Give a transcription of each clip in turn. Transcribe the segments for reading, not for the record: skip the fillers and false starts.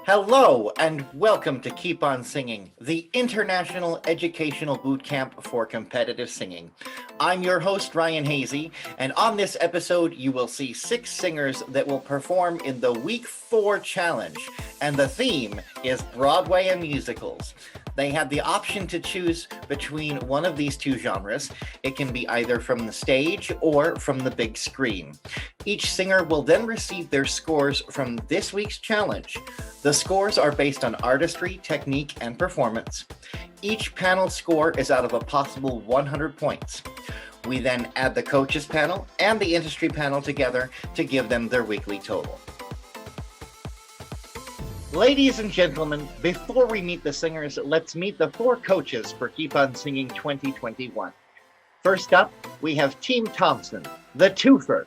Hello and welcome to Keep On Singing, the international educational boot camp for competitive singing. I'm your host, Ryan Hazy, and on this episode, you will see 6 singers that will perform in the Week 4 challenge, and the theme is Broadway and musicals. They have the option to choose between one of these two genres. It can be either from the stage or from the big screen. Each singer will then receive their scores from this week's challenge. The scores are based on artistry, technique, and performance. Each panel score is out of a possible 100 points. We then add the coaches panel and the industry panel together to give them their weekly total. Ladies and gentlemen, before we meet the singers, let's meet the 4 coaches for Keep On Singing 2021. First up, we have Team Thompson, the twofer.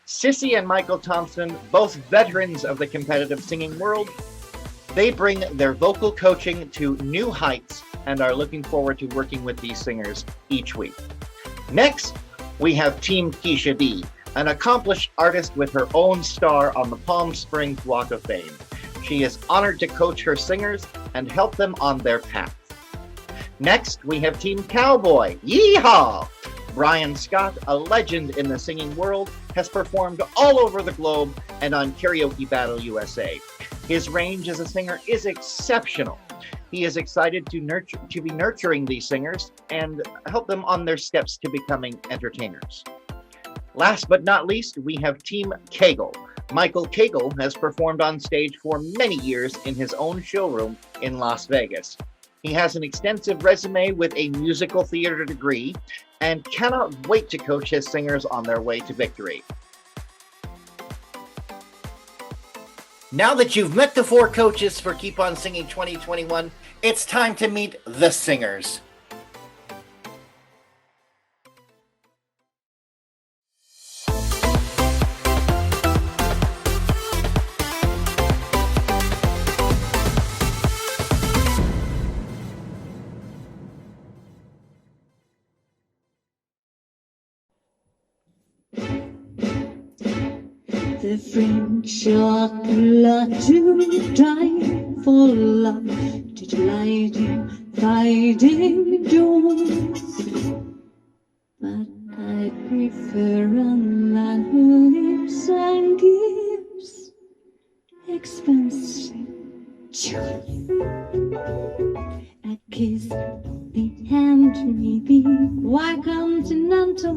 Sissy and Michael Thompson, both veterans of the competitive singing world. They bring their vocal coaching to new heights and are looking forward to working with these singers each week. Next, we have Team Keisha D, an accomplished artist with her own star on the Palm Springs Walk of Fame. She is honored to coach her singers and help them on their path. Next, we have Team Cowboy. Yeehaw! Brian Scott, a legend in the singing world, has performed all over the globe and on Karaoke Battle USA. His range as a singer is exceptional. He is excited to be nurturing these singers and help them on their steps to becoming entertainers. Last but not least, we have Team Kegel. Michael Kegel has performed on stage for many years in his own showroom in Las Vegas. He has an extensive resume with a musical theater degree and cannot wait to coach his singers on their way to victory. Now that you've met the 4 coaches for Keep On Singing 2021, it's time to meet the singers. The French chocolate to die for love, to delighting, fighting doors. But I prefer a man who lives and gives expensive joy. A kiss, the hand may be white continental,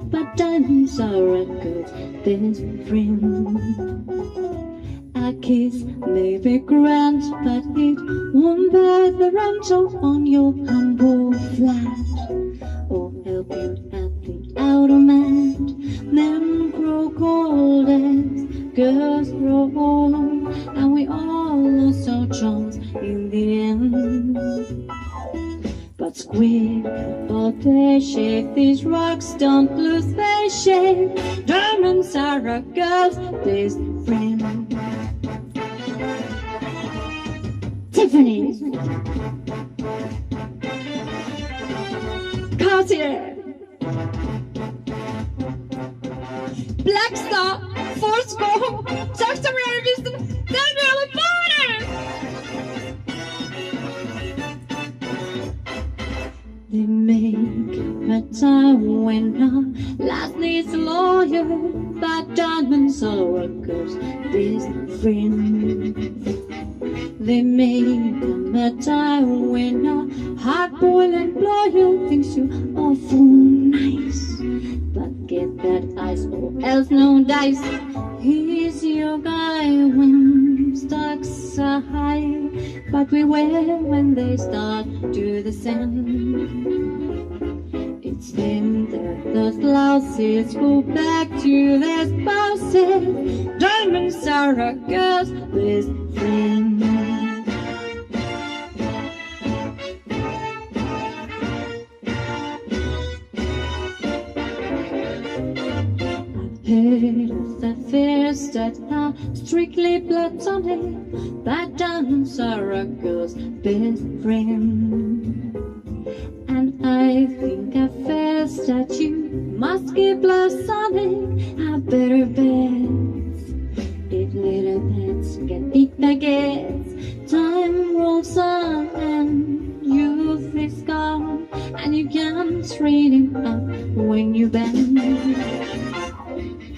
but diamonds are a good best friend. A kiss may be grand, but it won't bear the rental on your humble flat, or help you at the outer mat. Men grow cold as girls grow old, and we all lose our charms in the end. But squid or pear shape, these rocks don't lose their shape. Diamonds are a girl's best friend. Tiffany, Cartier, Black Star, Fourscore, Dr. Ferguson, Daniel Bonner. They make a time winner, last name's a lawyer, but diamonds are a girl's best friend. They make a time winner, hard-boiled loyal, thinks you awful nice, but get that ice or else no dice. He's your guy when stocks are high, but beware when they start to descend. It's then that those louses go back to their spouses. Diamonds are a girl's best friend. Heard of affairs that are strictly platonic, but diamonds are a girl's best friend. And I think affairs that you must keep platonic are better bets. If little pets get big baguettes,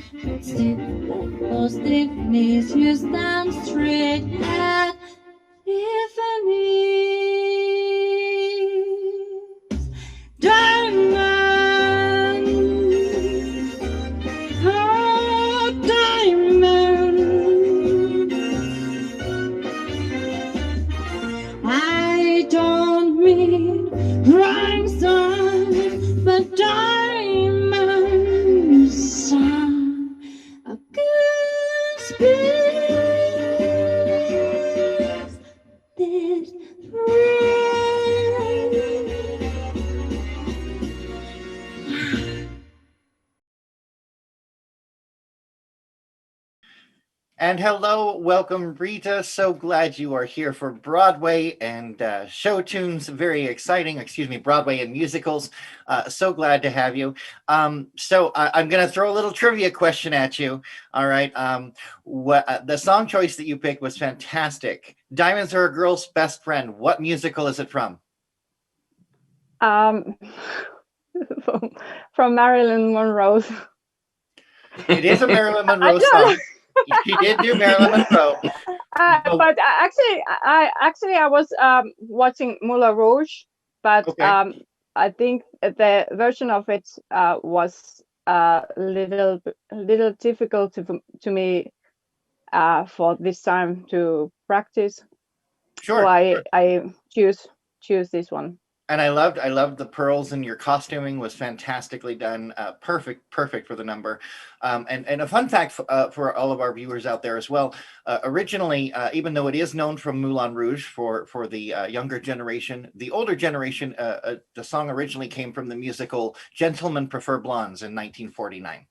Stiff or stiffness, you stand straight at Tiffany's. Diamond, oh diamond, I don't mean rhinestones, but diamonds are a good space that And hello, welcome, Rita. So glad you are here for Broadway and show tunes. Very exciting, Broadway and musicals. So glad to have you. I'm going to throw a little trivia question at you. All right. The song choice that you picked was fantastic. Diamonds Are a Girl's Best Friend. What musical is it from? From Marilyn Monroe. It is a Marilyn Monroe song. She did do Marilyn Monroe. But I was watching Moulin Rouge, but Okay. I think the version of it was a little difficult to me for this time to practice. Sure. So I choose this one. And I loved the pearls, and your costuming was fantastically done. Perfect for the number. And a fun fact for all of our viewers out there as well. Originally, even though it is known from Moulin Rouge for the younger generation, the older generation, the song originally came from the musical Gentlemen Prefer Blondes in 1949.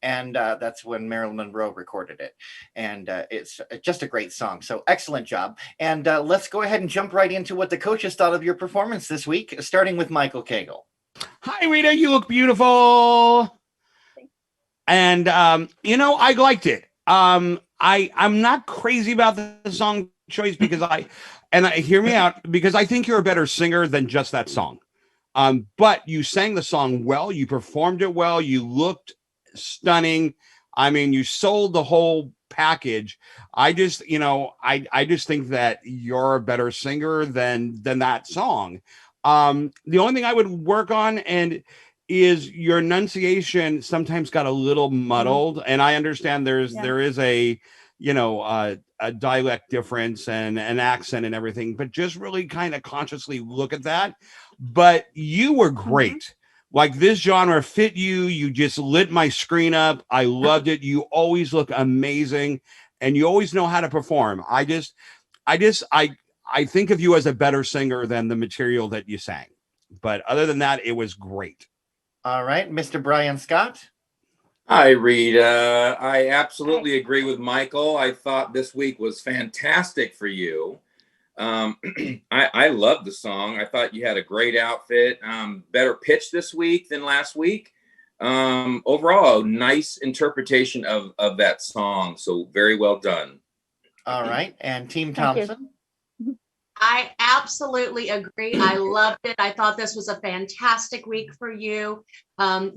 And that's when Marilyn Monroe recorded it. And it's just a great song. So excellent job. And let's go ahead and jump right into what the coaches thought of your performance this week, starting with Michael Cagle. Hi, Rita. You look beautiful. And, I liked it. I'm not crazy about the song choice because hear me out, because I think you're a better singer than just that song. But you sang the song well. You performed it well. You looked stunning. I mean, you sold the whole package. I just think that you're a better singer than that song. The only thing I would work on is your enunciation sometimes got a little muddled, and I understand there is a dialect difference and an accent and everything, but just really kind of consciously look at that. But you were great. Like, this genre fit you. You just lit my screen up. I loved it. You always look amazing, and you always know how to perform. I think of you as a better singer than the material that you sang. But other than that, it was great. All right, Mr. Brian Scott. Hi, Rita. I absolutely agree with Michael. I thought this week was fantastic for you. I love the song. I thought you had a great outfit, better pitch this week than last week. Overall, a nice interpretation of that song. So very well done. All right. And Team Thompson. I absolutely agree. I loved it. I thought this was a fantastic week for you.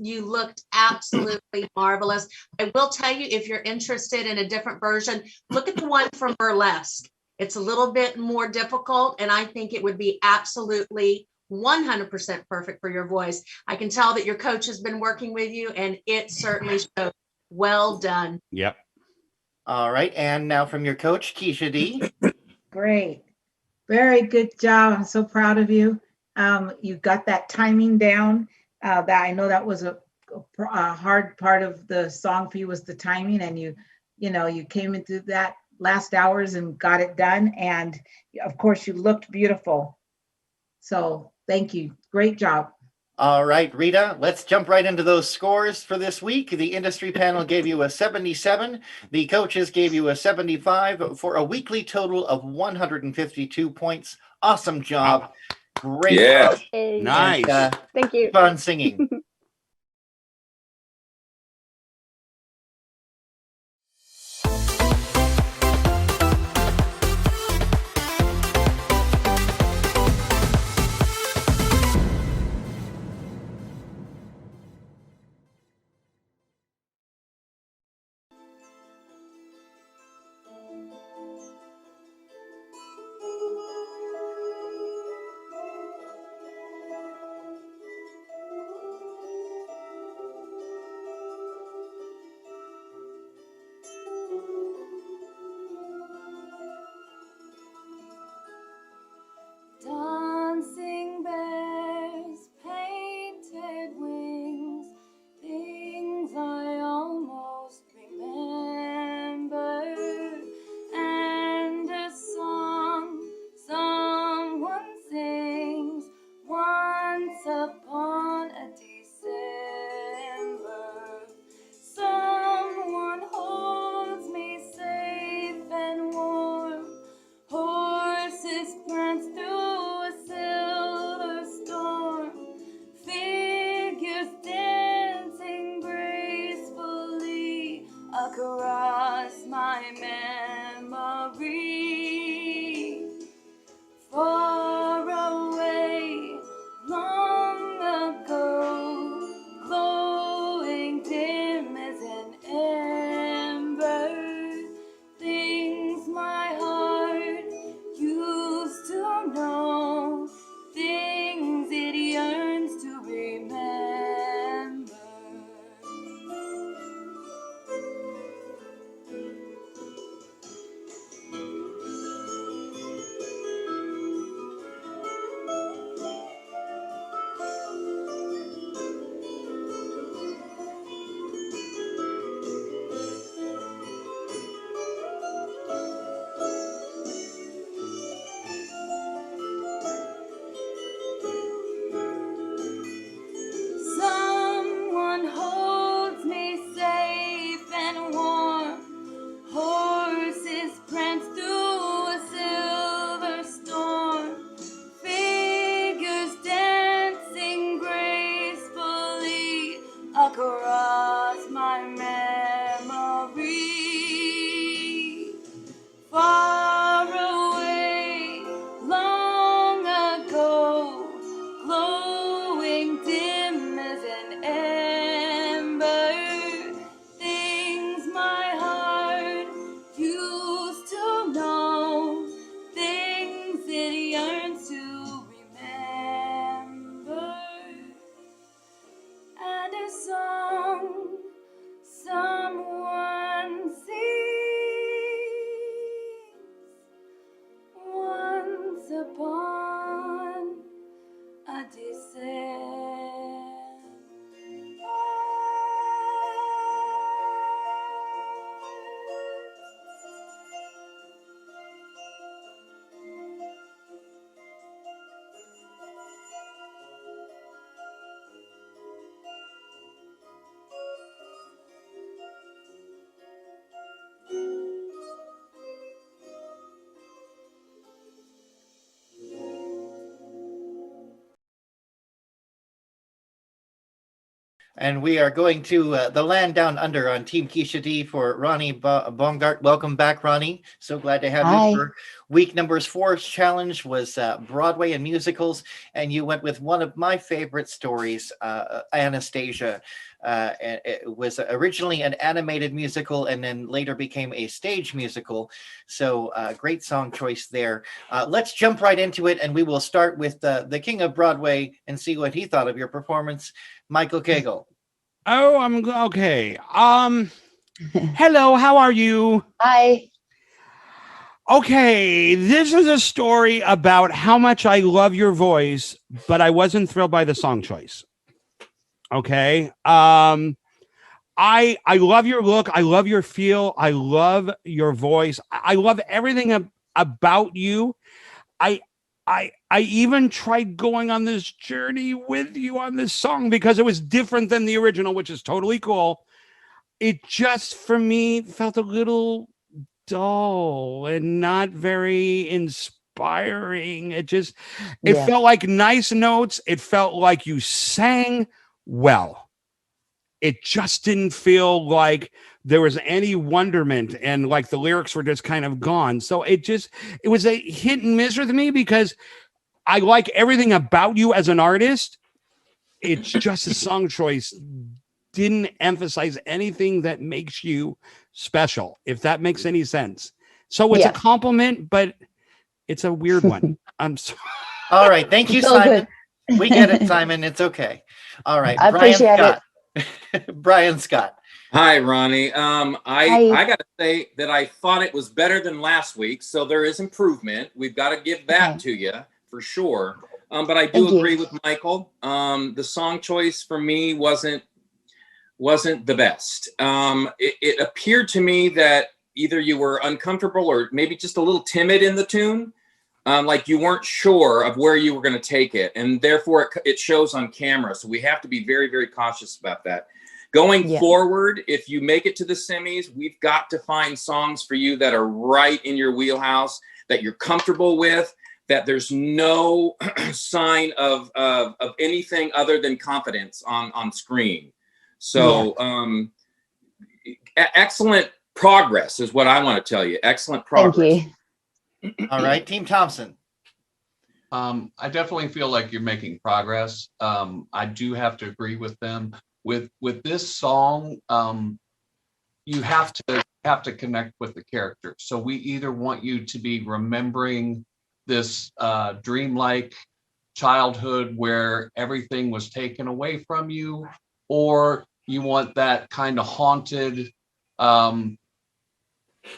You looked absolutely marvelous. I will tell you, if you're interested in a different version, look at the one from Burlesque. It's a little bit more difficult, and I think it would be absolutely 100% perfect for your voice. I can tell that your coach has been working with you, and it certainly shows. Well done. Yep. All right. And now from your coach, Keisha D. Great. Very good job. I'm so proud of you. You got that timing down. That I know that was a hard part of the song for you, was the timing, and you came into that last hours and got it done. And of course, you looked beautiful. So thank you. Great job. All right, Rita, let's jump right into those scores for this week. The industry panel gave you a 77. The coaches gave you a 75 for a weekly total of 152 points. Awesome job. Great job. Nice. And, Thank you. Fun singing. across my memory, far away, long ago, glowing dim as an ember, things my heart used to know, things it yearns to remember. Someone holds me safe and warm. Horses prance through a silver storm. Figures dancing gracefully across my memory. Far away, long ago, glowing dim as an ember, things my heart used to know, things it yearns to remember, and a song someone sings once upon a And we are going to the land down under on Team Keisha D for Ronnie Bongart. Welcome back, Ronnie. So glad to have Hi. you for week number 4's challenge was Broadway and musicals. And you went with one of my favorite stories, Anastasia. And it was originally an animated musical and then later became a stage musical. So great song choice there. Let's jump right into it. And we will start with the King of Broadway and see what he thought of your performance. Michael Cagle. Oh, I'm okay. Hello, how are you? Hi. Okay, this is a story about how much I love your voice, but I wasn't thrilled by the song choice. Okay. I love your look, I love your feel, I love your voice. I love everything about you. I even tried going on this journey with you on this song because it was different than the original, which is totally cool. It just, for me, felt a little dull and not very inspiring. It Yeah. felt like nice notes. It felt like you sang well. It just didn't feel like there was any wonderment and like the lyrics were just kind of gone. So it was a hit and miss with me because I like everything about you as an artist. It's just a song choice didn't emphasize anything that makes you special, if that makes any sense. So it's a compliment, but it's a weird one. I'm sorry. All right. Thank you, It's all Simon. good. We get it, Simon. It's okay. All right. I Brian appreciate Scott. Brian Scott. Hi, Ronnie. Hi. I got to say that I thought it was better than last week, so there is improvement. We've got to give that to you for sure. But I do Thank agree you. with Michael. The song choice for me wasn't the best. It appeared to me that either you were uncomfortable or maybe just a little timid in the tune. Like you weren't sure of where you were going to take it, and therefore it shows on camera. So we have to be very, very cautious about that. Going forward, if you make it to the semis, we've got to find songs for you that are right in your wheelhouse, that you're comfortable with, that there's no sign of anything other than confidence on screen. So excellent progress is what I want to tell you. Excellent progress. Thank you. All right, Team Thompson. I definitely feel like you're making progress. I do have to agree with them. With this song, you have to connect with the character. So we either want you to be remembering this dreamlike childhood where everything was taken away from you, or you want that kind of haunted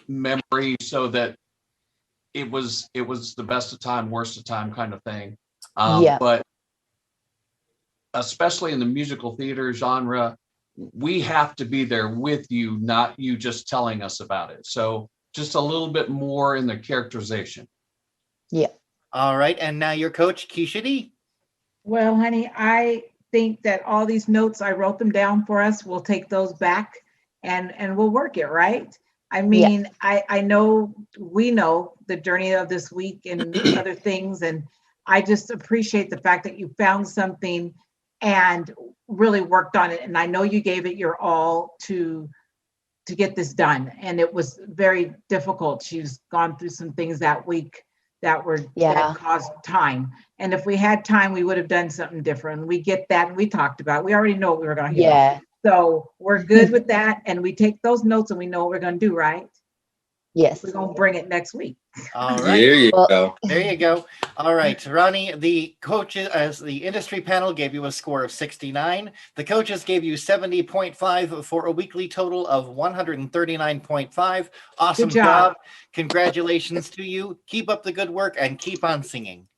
memory, so that it was the best of time, worst of time kind of thing. Yeah. But especially in the musical theater genre, we have to be there with you, not you just telling us about it. So just a little bit more in the characterization. Yeah. All right, and now your coach, Keisha D. Well, honey, I think that all these notes, I wrote them down for us. We'll take those back and we'll work it, right? I mean, I know, we know the journey of this week and other things, and I just appreciate the fact that you found something and really worked on it. And I know you gave it your all to get this done. And it was very difficult. She's gone through some things that week that caused time. And if we had time, we would have done something different. We get that, and we talked about it. We already know what we were going to hear. Yeah. So we're good with that. And we take those notes and we know what we're going to do, right? Yes. We're going to bring it next week. All right. There you Well- go. There you go. All right, Ronnie, the coaches, as the industry panel, gave you a score of 69. The coaches gave you 70.5 for a weekly total of 139.5. Awesome Good job. Congratulations to you. Keep up the good work and keep on singing.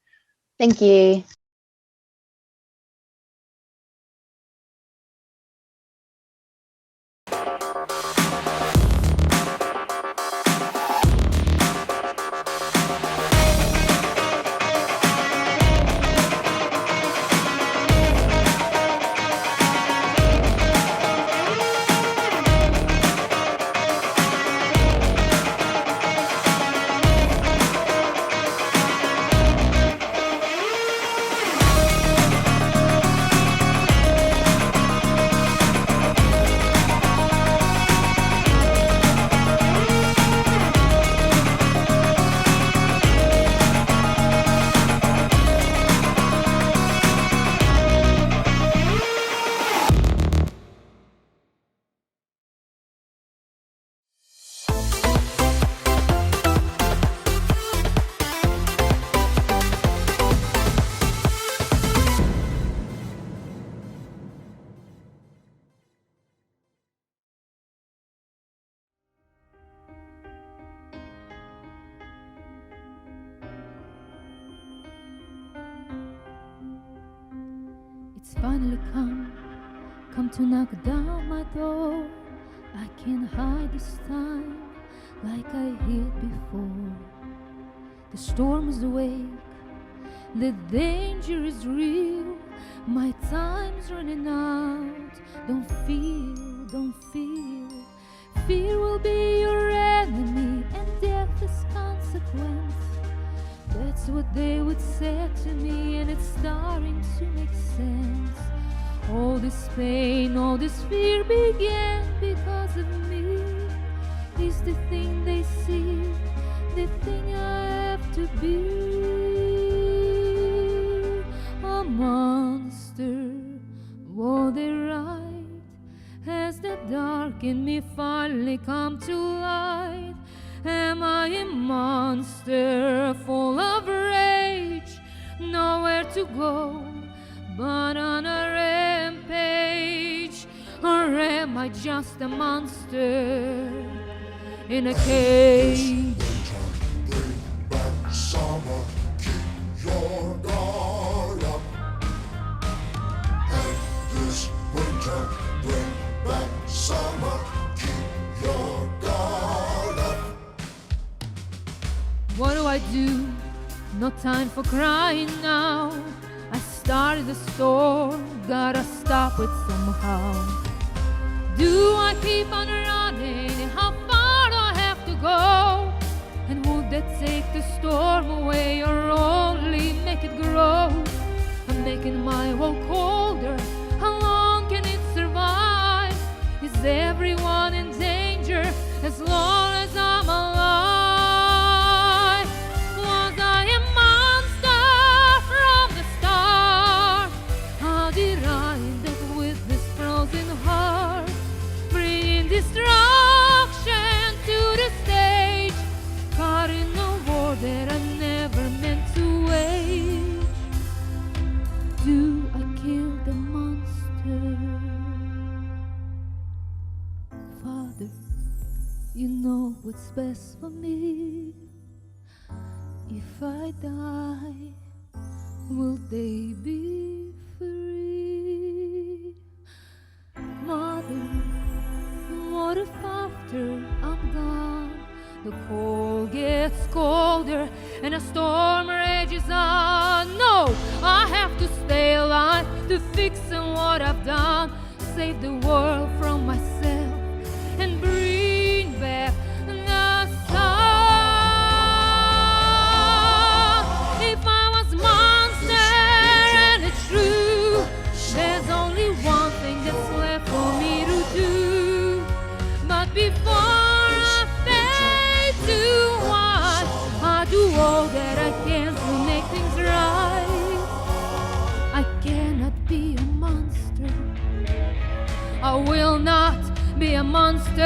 Thank you. It's finally come to knock down my door. I can't hide this time like I hid before. The storm is awake, the danger is real. My time's running out. Don't feel. Fear will be your enemy, and death is consequence. That's what they would say to me, and it's starting to make sense. All this pain, all this fear began because of me. Is the thing they see, the thing I have to be. A monster, were they right? Has the dark in me finally come to light? Am I a monster full of rage? Nowhere to go but on a rampage. Or am I just a monster in a cage? Bring back summer, keep your guard up. And this winter, bring back summer, keep your guard up. What do? No time for crying now. I started the storm, gotta stop it somehow. Do I keep on running? How far do I have to go? And would that take the storm away or only make it grow? I'm making my world colder. How long can it survive? Is everyone in danger? You know what's best for me. If I die, will they be free? Mother, what if after I'm gone the cold gets colder and a storm rages on? No, I have to stay alive to fix what I've done, save the world from myself and bring back the sun. If I was monster and it's true, there's only one thing that's left for me to do. But before I fade to white, I do all that I can to make things right. I cannot be a monster. I will not be a monster.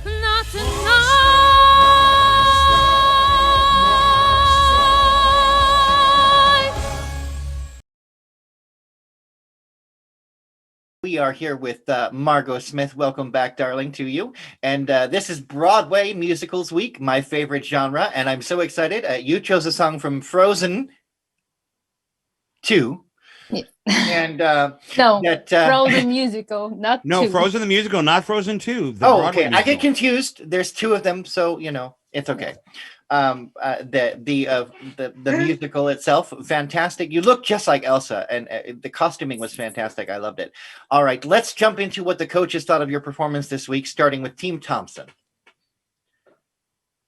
Not tonight. We are here with Margot Smith. Welcome back, darling, to you. And this is Broadway Musicals Week, my favorite genre. And I'm so excited. You chose a song from Frozen 2. Yeah. And No, that, Frozen musical, not No, two. Frozen the musical, not Frozen 2. The oh, Broadway okay. I musical. get confused. There's 2 of them, so you know it's okay. The musical itself, fantastic. You look just like Elsa, and the costuming was fantastic. I loved it. All right, let's jump into what the coaches thought of your performance this week, starting with Team Thompson.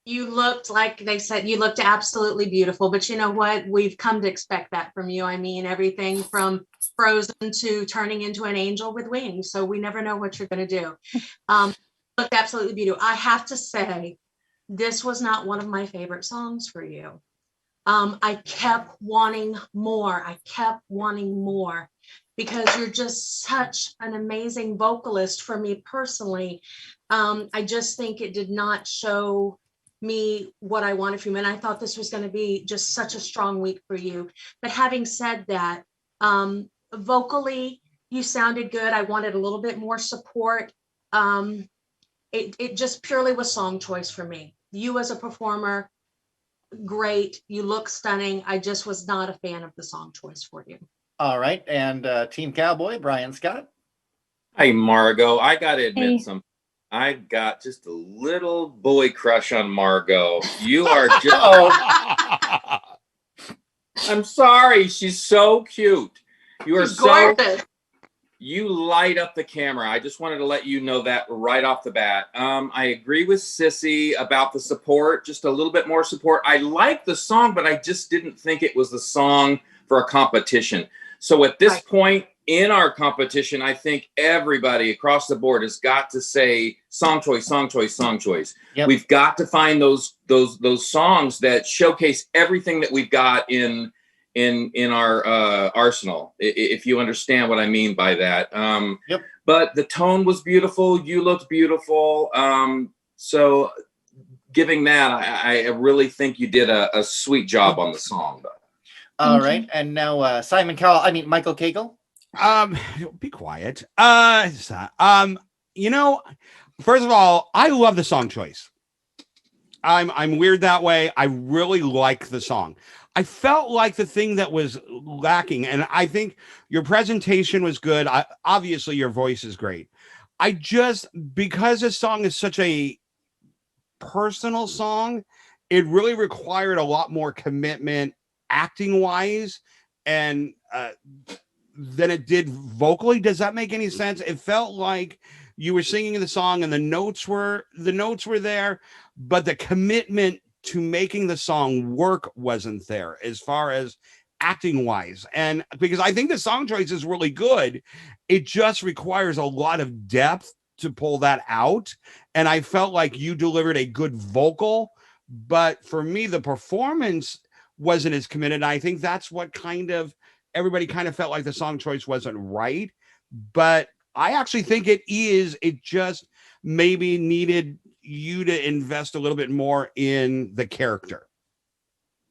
You looked, like they said, you looked absolutely beautiful, but you know what? We've come to expect that from you. I mean, everything from Frozen to turning into an angel with wings. So we never know what you're going to do. Looked absolutely beautiful. I have to say, this was not one of my favorite songs for you. I kept wanting more. I kept wanting more because you're just such an amazing vocalist for me personally. I just think it did not show me what I wanted from you. And I thought this was going to be just such a strong week for you. But having said that, vocally, you sounded good. I wanted a little bit more support. It just purely was song choice for me. You as a performer, great. You look stunning. I just was not a fan of the song choice for you. All right, and Team Cowboy, Brian Scott. Hey, Margot, I got to admit Hey. something. I got just a little boy crush on Margot. You are just. I'm sorry. She's so cute. You are She's gorgeous. You light up the camera. I just wanted to let you know that right off the bat. I agree with Sissy about the support, just a little bit more support. I like the song, but I just didn't think it was the song for a competition. So at this point in our competition, I think everybody across the board has got to say song choice, song choice, song choice. Yep. We've got to find those songs that showcase everything that we've got in our arsenal, if you understand what I mean by that. Yep. But the tone was beautiful. You looked beautiful. So giving that, I really think you did a sweet job on the song. All right, and now Michael Cagle. Be quiet. You know, first of all, I love the song choice. I'm weird that way. I really like the song. I felt like the thing that was lacking, and I think your presentation was good. Obviously, your voice is great. Because this song is such a personal song, it really required a lot more commitment acting wise and than it did vocally. Does that make any sense? It felt like you were singing the song and the notes were there, but the commitment to making the song work wasn't there as far as acting wise. And because I think the song choice is really good, it just requires a lot of depth to pull that out. And I felt like you delivered a good vocal, but for me, the performance wasn't as committed. I think that's what everybody kind of felt like the song choice wasn't right. But I actually think it just maybe needed you to invest a little bit more in the character.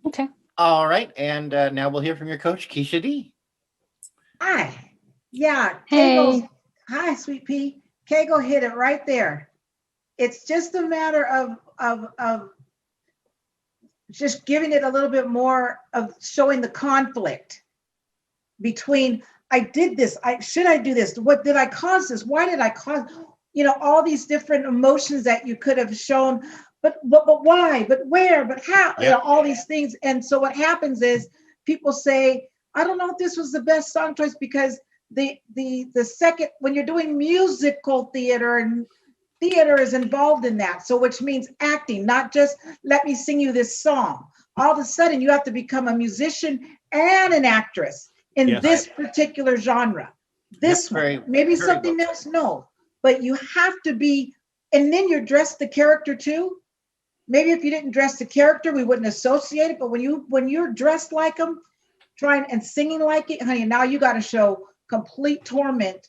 Okay. All right, and now we'll hear from your coach, Keisha D. Hi. Yeah. Hey. Kego's, hi, Sweet Pea. Kego hit it right there. It's just a matter of just giving it a little bit more of showing the conflict between I did this, should I do this? What did I cause this? Why did I cause, all these different emotions that you could have shown, but why, but where, but how, all these things. And so what happens is people say, I don't know if this was the best song choice, because the second, when you're doing musical theater, and theater is involved in that. So which means acting, not just let me sing you this song. All of a sudden you have to become a musician and an actress in this particular genre. This one, maybe something else, no. But you have to be, and then you're dressed the character too. Maybe if you didn't dress the character, we wouldn't associate it. But when you're dressed like them, trying and singing like it, honey, now you got to show complete torment.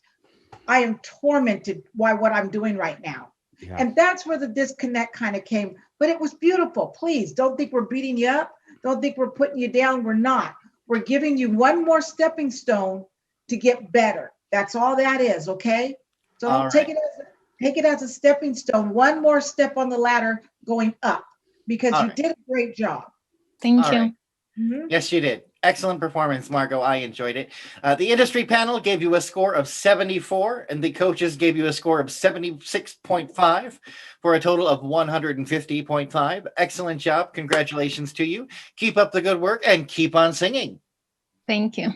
I am tormented by what I'm doing right now. Yeah. And that's where the disconnect kind of came. But it was beautiful. Please don't think we're beating you up. Don't think we're putting you down. We're not. We're giving you one more stepping stone to get better. That's all that is, okay? So don't take it as a stepping stone. One more step on the ladder going up, because you did a great job. Thank you. Right. Mm-hmm. Yes, you did. Excellent performance, Margot. I enjoyed it. The industry panel gave you a score of 74, and the coaches gave you a score of 76.5 for a total of 150.5. Excellent job. Congratulations to you. Keep up the good work and keep on singing. Thank you.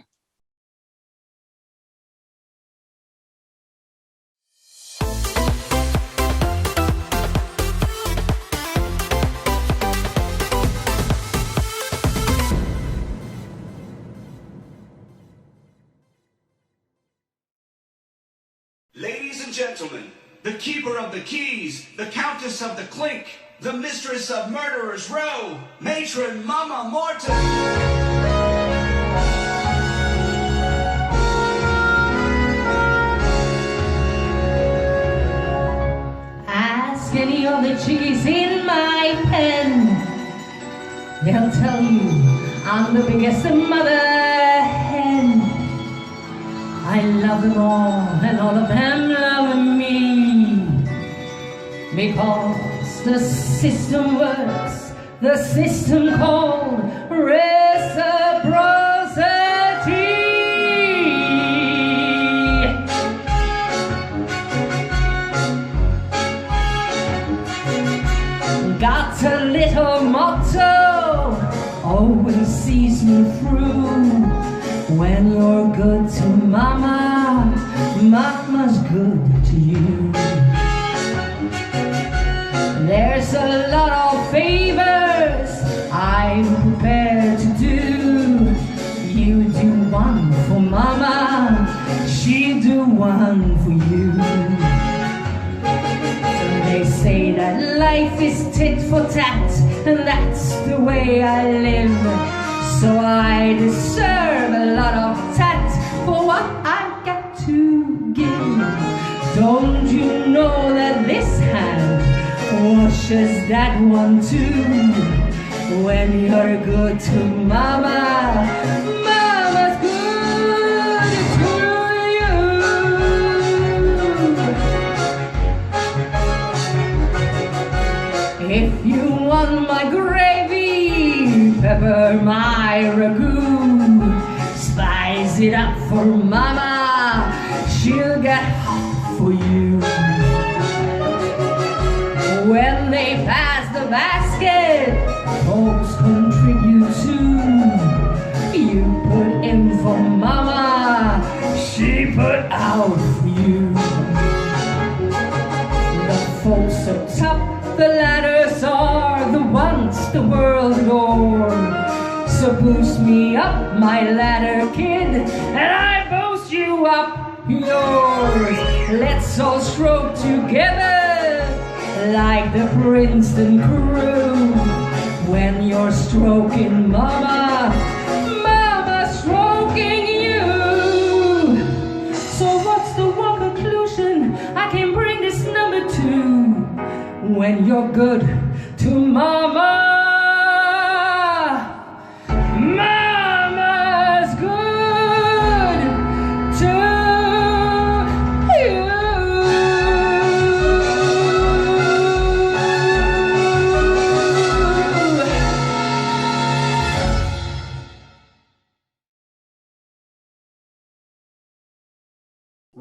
Ladies and gentlemen, the keeper of the keys, the countess of the clink, the mistress of Murderers Row, matron Mama Morton. Ask any of the chickies in my pen, they'll tell you I'm the biggest mother hen. I love them all, and all of them love me, because the system works, the system called reciprocity. Got a little motto, always sees me through. When you're good to mama, mama's good to you. There's a lot of favors I'm prepared to do. You do one for mama, she do one for you. They say that life is tit for tat, and that's the way I live. So I deserve a lot of tat for what I've got to give. Don't you know that this hand washes that one too? When you're good to mama, mama's good to you. If you want my gravy, pepper my ragu, spice it up for mama, she'll get hot for you. When they pass the basket, folks contribute too. You put in for mama, she put out for you. The folks up top, the ladders are the ones the world adored. So boost me up my ladder, kid, and I boost you up yours. Let's all stroke together like the Princeton crew. When you're stroking mama, mama's stroking you. So what's the one conclusion I can bring this number to? When you're good to mama, mama's good to you.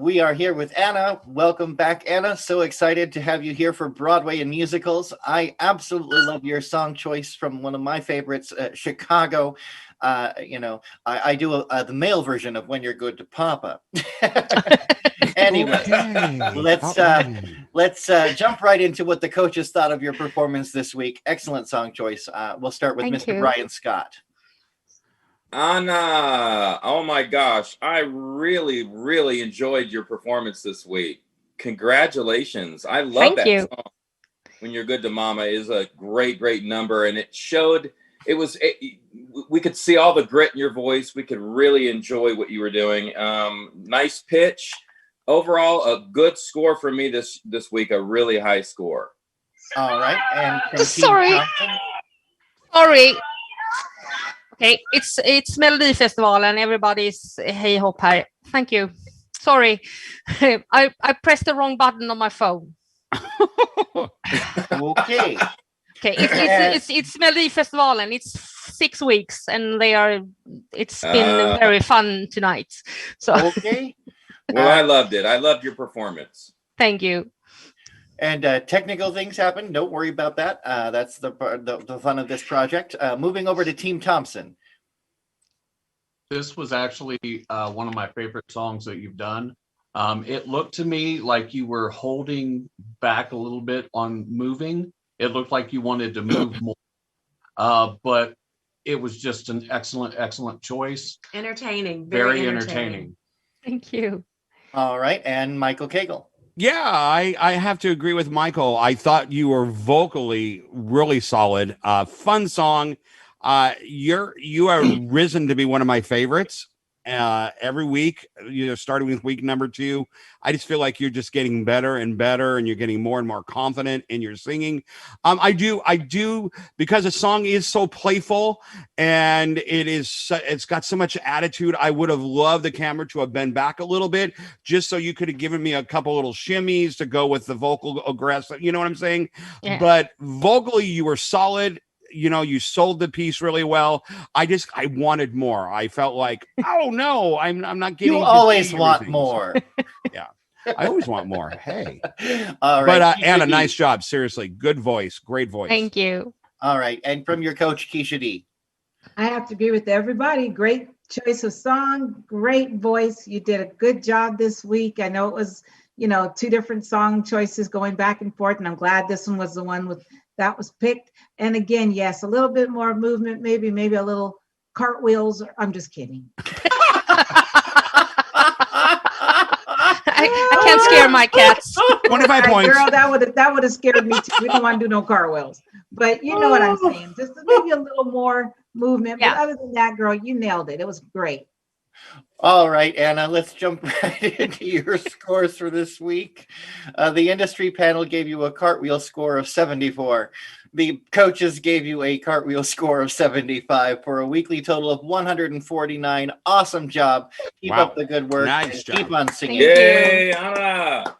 We are here with Anna. Welcome back, Anna. So excited to have you here for Broadway and musicals. I absolutely love your song choice from one of my favorites, Chicago. I do the male version of When You're Good to Papa. Anyway, let's jump right into what the coaches thought of your performance this week. Excellent song choice. We'll start with Thank Mr. you. Brian Scott. Anna, oh my gosh, I really, really enjoyed your performance this week. Congratulations. I love Thank that you. song. When You're Good to Mama is a great, great number. And it showed, we could see all the grit in your voice. We could really enjoy what you were doing. Nice pitch. Overall, a good score for me this week, a really high score. All right. And from Sorry. Team Thompson, Sorry. Okay, it's Melodifestivalen. Everybody's hey hop here. Thank you. Sorry, I pressed the wrong button on my phone. okay. Okay, it's Melodifestivalen. It's 6 weeks, and it's been very fun tonight. So okay. Well, I loved it. I loved your performance. Thank you. And technical things happen. Don't worry about that. That's the fun of this project. Moving over to Team Thompson. This was actually one of my favorite songs that you've done. It looked to me like you were holding back a little bit on moving. It looked like you wanted to move more, but it was just an excellent choice. Entertaining. Very entertaining. Thank you. All right. And Michael Cagle. Yeah, I have to agree with Michael. I thought you were vocally really solid. Fun song. You are risen to be one of my favorites. Every week, starting with week number 2, I just feel like you're just getting better and better, and you're getting more and more confident in your singing. I do because the song is so playful and it's got so much attitude. I would have loved the camera to have been back a little bit, just so you could have given me a couple little shimmies to go with the vocal aggressive. You know what I'm saying? Yeah. But vocally, you were solid. You sold the piece really well. I wanted more. I felt like, oh no, I'm not getting. You always want everything. more. Yeah, I always want more. Hey, all right. But Anna, nice job. Seriously, good voice, great voice. Thank you. All right, and from your coach, Keisha D. I have to agree with everybody. Great choice of song, great voice. You did a good job this week. I know it was, 2 different song choices going back and forth, and I'm glad this one was the one that was picked. And again, yes, a little bit more movement, maybe a little cartwheels. I'm just kidding. I can't scare my cats. 25 points. Girl, that would have scared me too. We don't want to do no cartwheels. But you know what I'm saying. Just maybe a little more movement. Yeah. But other than that, girl, you nailed it. It was great. All right, Anna, let's jump right into your scores for this week. The industry panel gave you a cartwheel score of 74. The coaches gave you a cartwheel score of 75 for a weekly total of 149. Awesome job. Keep up the good work. Nice job. Keep on singing. Yay, Anna.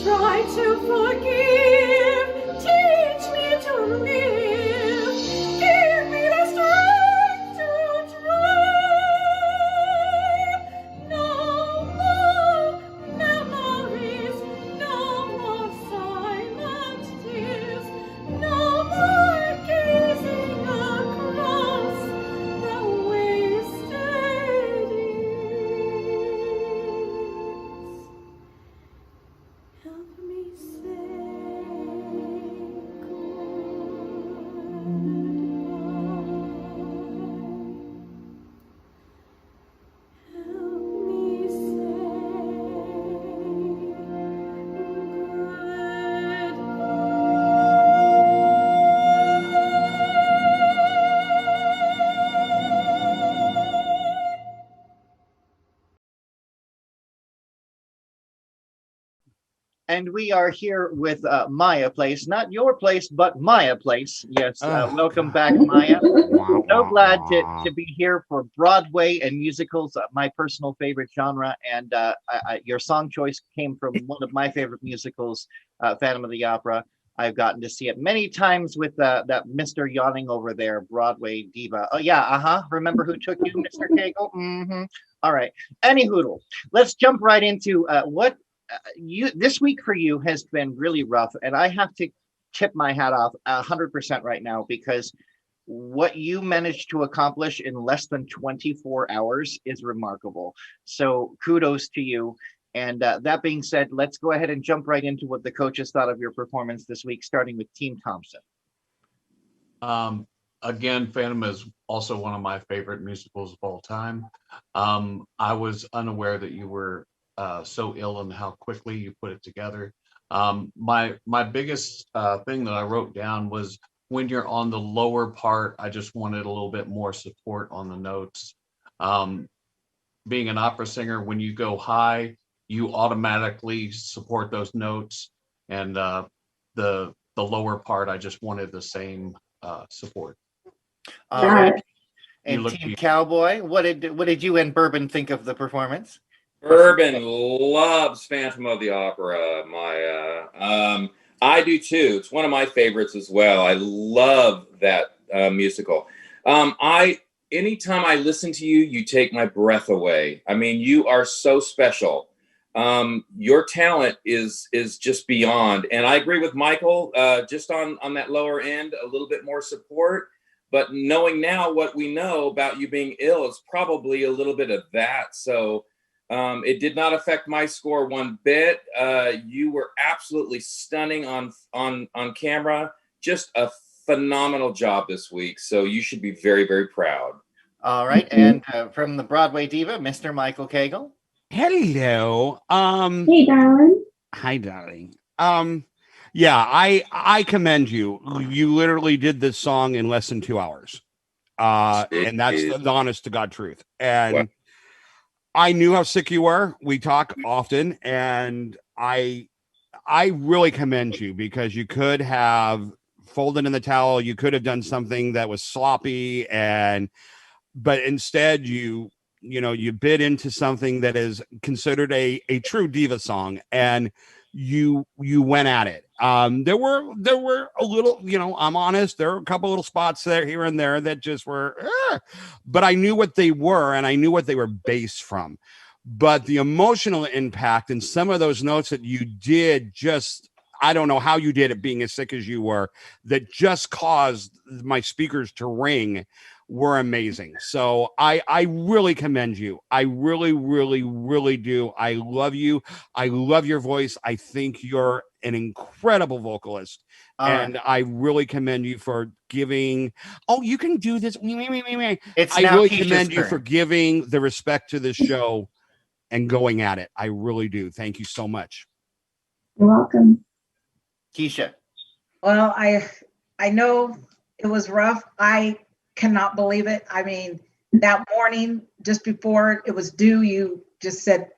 try to forgive, teach me to live, give me the strength to try. No more memories, no more silent tears, no more gazing across the wasted years. Help me say goodbye. Help me And we are here with Maya Place, not your place, but Maya Place. Yes, welcome back, Maya. So glad to be here for Broadway and musicals, my personal favorite genre. And your song choice came from one of my favorite musicals, Phantom of the Opera. I've gotten to see it many times with that Mr. Yawning over there, Broadway diva. Oh, yeah, remember who took you, Mr. Cagle? Mm-hmm. All right. Any hoodle. Let's jump right into what this week for you has been really rough, and I have to tip my hat off 100% right now, because what you managed to accomplish in less than 24 hours is remarkable. So kudos to you. And that being said, let's go ahead and jump right into what the coaches thought of your performance this week, starting with Team Thompson. Again, Phantom is also one of my favorite musicals of all time. I was unaware that you were so ill and how quickly you put it together. My biggest thing that I wrote down was, when you're on the lower part, I just wanted a little bit more support on the notes. Being an opera singer, when you go high, you automatically support those notes, and the lower part, I just wanted the same support. All right. And Team Cowboy, what did you and Bourbon think of the performance? Bourbon loves Phantom of the Opera, Maya. I do too. It's one of my favorites as well. I love that musical. Anytime I listen to you, you take my breath away. I mean, you are so special. Your talent is just beyond. And I agree with Michael, just on that lower end, a little bit more support. But knowing now what we know about you being ill, it's probably a little bit of that. So it did not affect my score one bit. You were absolutely stunning on camera. Just a phenomenal job this week. So you should be very, very proud. All right. And from the Broadway diva, Mr. Michael Cagle. Hello. Hey, darling. Hi, darling. Yeah, I commend you. You literally did this song in less than 2 hours. And that's the honest to God truth. And Wow. I knew how sick you were. We talk often, and I really commend you, because you could have folded in the towel. You could have done something that was sloppy, but instead you bit into something that is considered a true diva song, and you went at it. There were a little, I'm honest, there were a couple little spots there, here and there, that just were, but I knew what they were, and I knew what they were based from. But the emotional impact and some of those notes that you did, just, I don't know how you did it, being as sick as you were, that just caused my speakers to ring, were amazing. So I really commend you. I really, really, really do. I love you. I love your voice. I think you're an incredible vocalist. And I really commend you for giving, you can do this. It's I now really Keisha's commend you turn. for giving the respect to this show and going at it. I really do. Thank you so much. You're welcome. Keisha. Well, I know it was rough. I cannot believe it. I mean, that morning, just before it was due, you just said,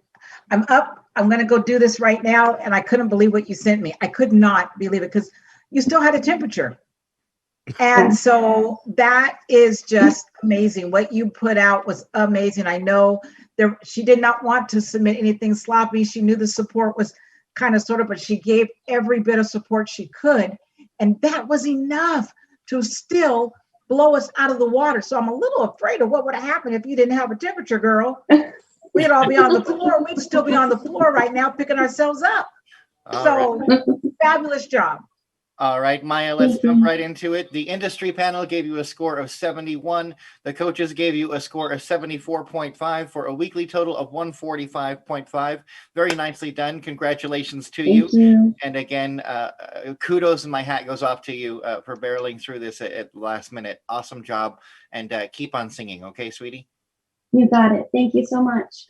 I'm up, I'm going to go do this right now. And I couldn't believe what you sent me. I could not believe it, because you still had a temperature. And so that is just amazing. What you put out was amazing. I know she did not want to submit anything sloppy. She knew the support was kind of sort of, but she gave every bit of support she could. And that was enough to still blow us out of the water. So I'm a little afraid of what would have happened if you didn't have a temperature, girl. We'd all be on the floor. We'd still be on the floor right now picking ourselves up. So fabulous job. All right, Maya, let's jump right into it. The industry panel gave you a score of 71. The coaches gave you a score of 74.5 for a weekly total of 145.5. Very nicely done. Congratulations to you. Thank you. And again, kudos, and my hat goes off to you for barreling through this at the last minute. Awesome job. And keep on singing. Okay, sweetie? You got it. Thank you so much.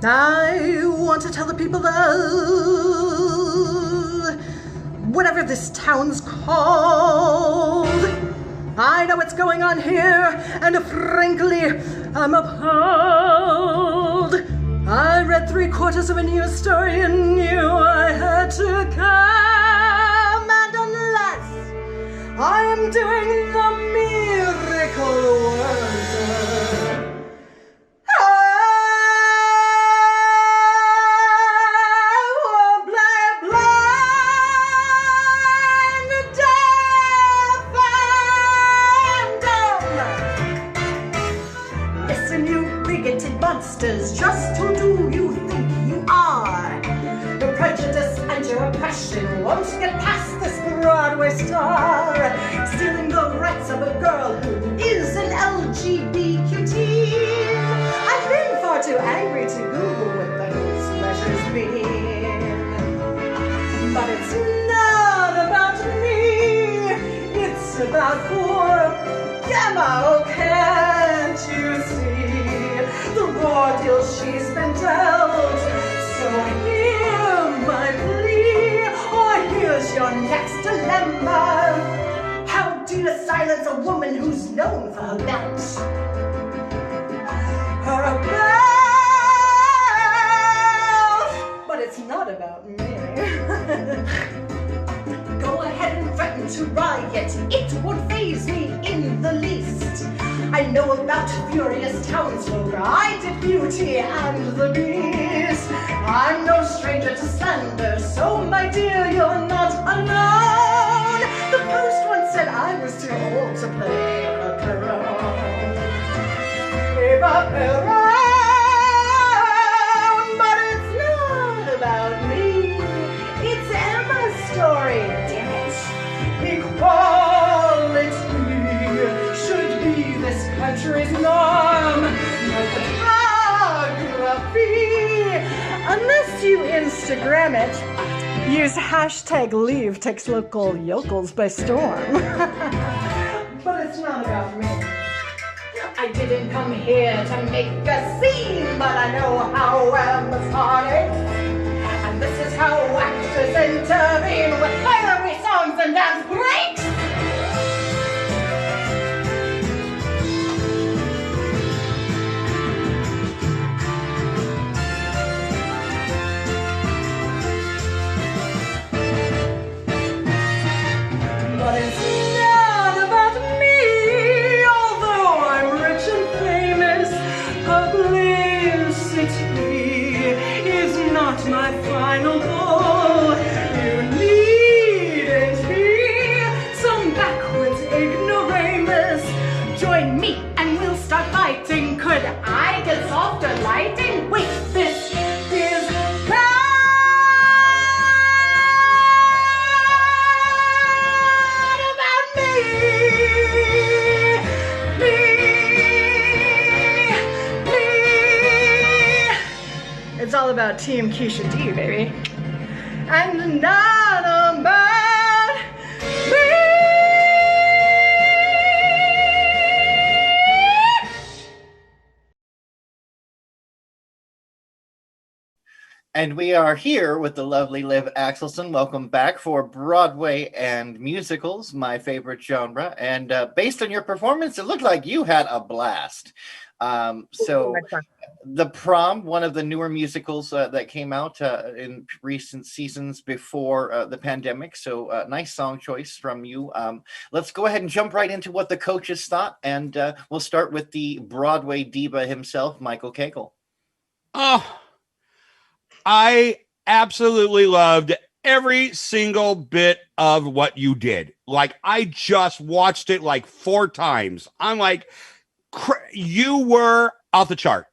I want to tell the people of whatever this town's called. I know what's going on here, and frankly, I'm appalled. I read 3/4 of a news story and knew I had to come. And unless I am doing the miracle wonder, just who do you think you are? Your prejudice and your oppression won't get past this Broadway star, stealing the rights of a girl who is an LGBTQ teen. I've been far too angry to Google what those measures mean. But it's not about me, it's about poor Gemma, oh can't you see? The raw deal she's been dealt. So hear my plea, or here's your next dilemma. How do you silence a woman who's known for her belt? Her belt! But it's not about me. Go ahead and threaten to riot, it won't faze me in the least. I know about furious townsfolk, I did Beauty and the Beast. I'm no stranger to slander, so my dear, you're not alone. The Post once said I was too old to play Eva Perón. Eva Perón, but it's not about me. It's Emma's story, damn it. Equality should be this country's norm. No photography, unless you Instagram it. Use hashtag leave takes local yokels by storm. But it's not about me. I didn't come here to make a scene, but I know how Emma's heartache. And this is how actors intervene with fiery songs and dance breaks. But it's not about me, although I'm rich and famous. Publicity is not my final goal. You needn't be about Team Keisha D, baby. And not about me. And we are here with the lovely Liv Axelson. Welcome back for Broadway and musicals, my favorite genre. And based on your performance, it looked like you had a blast. So The Prom, one of the newer musicals that came out in recent seasons before the pandemic. So nice song choice from you. Let's go ahead and jump right into what the coaches thought. And we'll start with the Broadway diva himself, Michael Cagle. Oh, I absolutely loved every single bit of what you did. Like, I just watched it like 4 times. I'm like, you were off the chart.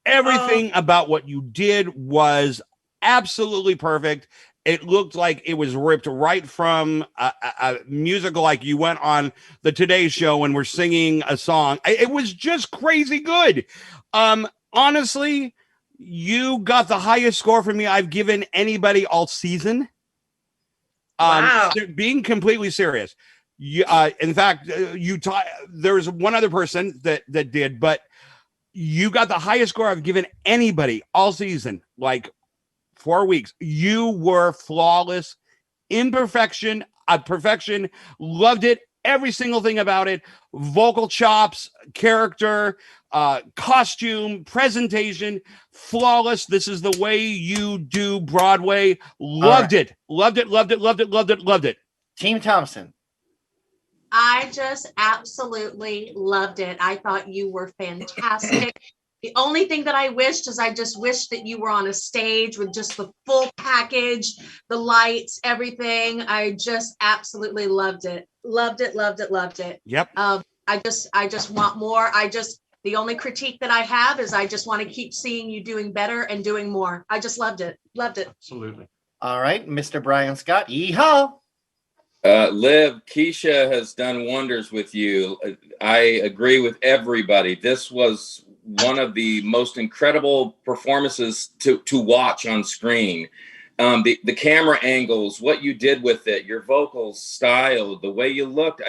Everything about what you did was absolutely perfect. It looked like it was ripped right from a musical, like you went on the Today Show and were singing a song. It was just crazy good. Honestly, you got the highest score from me I've given anybody all season. Wow. Being completely serious. In fact, there's one other person that did, but you got the highest score I've given anybody all season, like 4 weeks. You were flawless, perfection. Loved it. Every single thing about it. Vocal chops, character, costume, presentation, flawless. This is the way you do Broadway. Loved it. Loved it. Loved it. Loved it. Loved it. Loved it. Team Thompson. I just absolutely loved it. I thought you were fantastic. The only thing that I wished is I just wished that you were on a stage with just the full package, the lights, everything. I just absolutely loved it. Loved it, loved it, loved it. Yep. I just want more. The only critique that I have is I just want to keep seeing you doing better and doing more. I just loved it. Loved it. Absolutely. All right, Mr. Brian Scott. Yeehaw. Liv, Keisha has done wonders with you. I agree with everybody. This was one of the most incredible performances to watch on screen. The camera angles, what you did with it, your vocal style, the way you looked,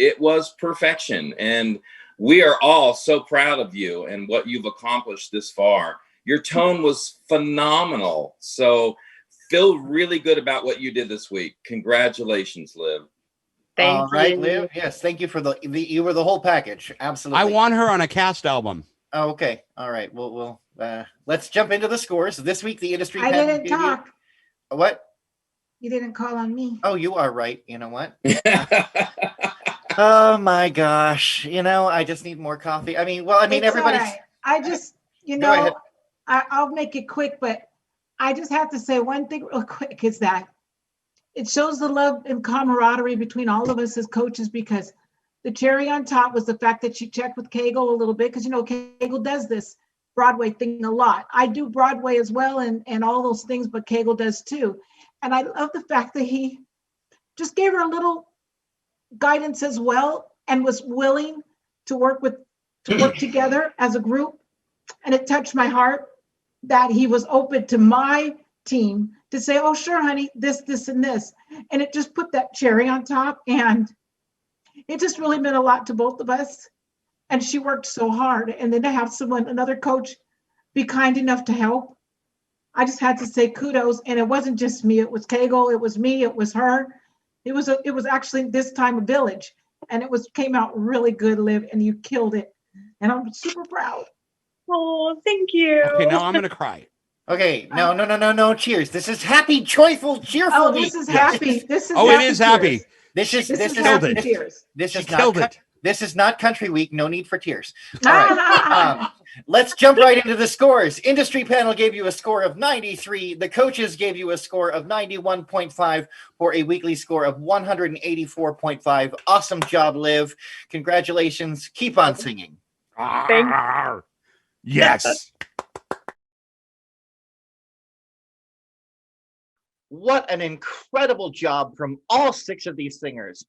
it was perfection. And we are all so proud of you and what you've accomplished this far. Your tone was phenomenal. So feel really good about what you did this week. Congratulations, Liv. All right, Liv. Yes, thank you for you were the whole package. Absolutely. I want her on a cast album. Oh, okay. All right. We'll let's jump into the scores. This week, the industry. I panel didn't gave you- talk. What? You didn't call on me. Oh, you are right. You know what? Oh my gosh. I just need more coffee. I mean, It's everybody's. all right. I just, Go ahead. I'll make it quick, but I just have to say one thing real quick is that it shows the love and camaraderie between all of us as coaches, because the cherry on top was the fact that she checked with Cagle a little bit, because Cagle does this Broadway thing a lot. I do Broadway as well and all those things, but Cagle does too. And I love the fact that he just gave her a little guidance as well and was willing to work together as a group. And it touched my heart that he was open to my team to say, oh, sure, honey, this, and this. And it just put that cherry on top. And it just really meant a lot to both of us. And she worked so hard. And then to have another coach, be kind enough to help. I just had to say kudos. And it wasn't just me. It was Cagle. It was me. It was her. It was actually this time a village. And came out really good, Liv. And you killed it. And I'm super proud. Oh, thank you. Okay, now I'm going to cry. Okay, no. Cheers. This is happy, joyful, cheerful. Oh, this is happy. This is Oh, happy it is happy. tears. This is happy this, tears. This She is killed not it. This is not Country Week. No need for tears. All right. Let's jump right into the scores. Industry panel gave you a score of 93. The coaches gave you a score of 91.5 for a weekly score of 184.5. Awesome job, Liv. Congratulations. Keep on singing. Yes. What an incredible job from all 6 of these singers.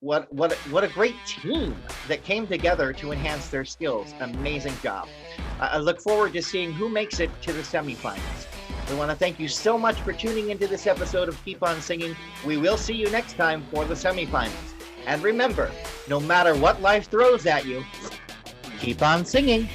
What a great team that came together to enhance their skills. Amazing job. I look forward to seeing who makes it to the semifinals. We want to thank you so much for tuning into this episode of Keep On Singing. We will see you next time for the semifinals. And remember, no matter what life throws at you, keep on singing.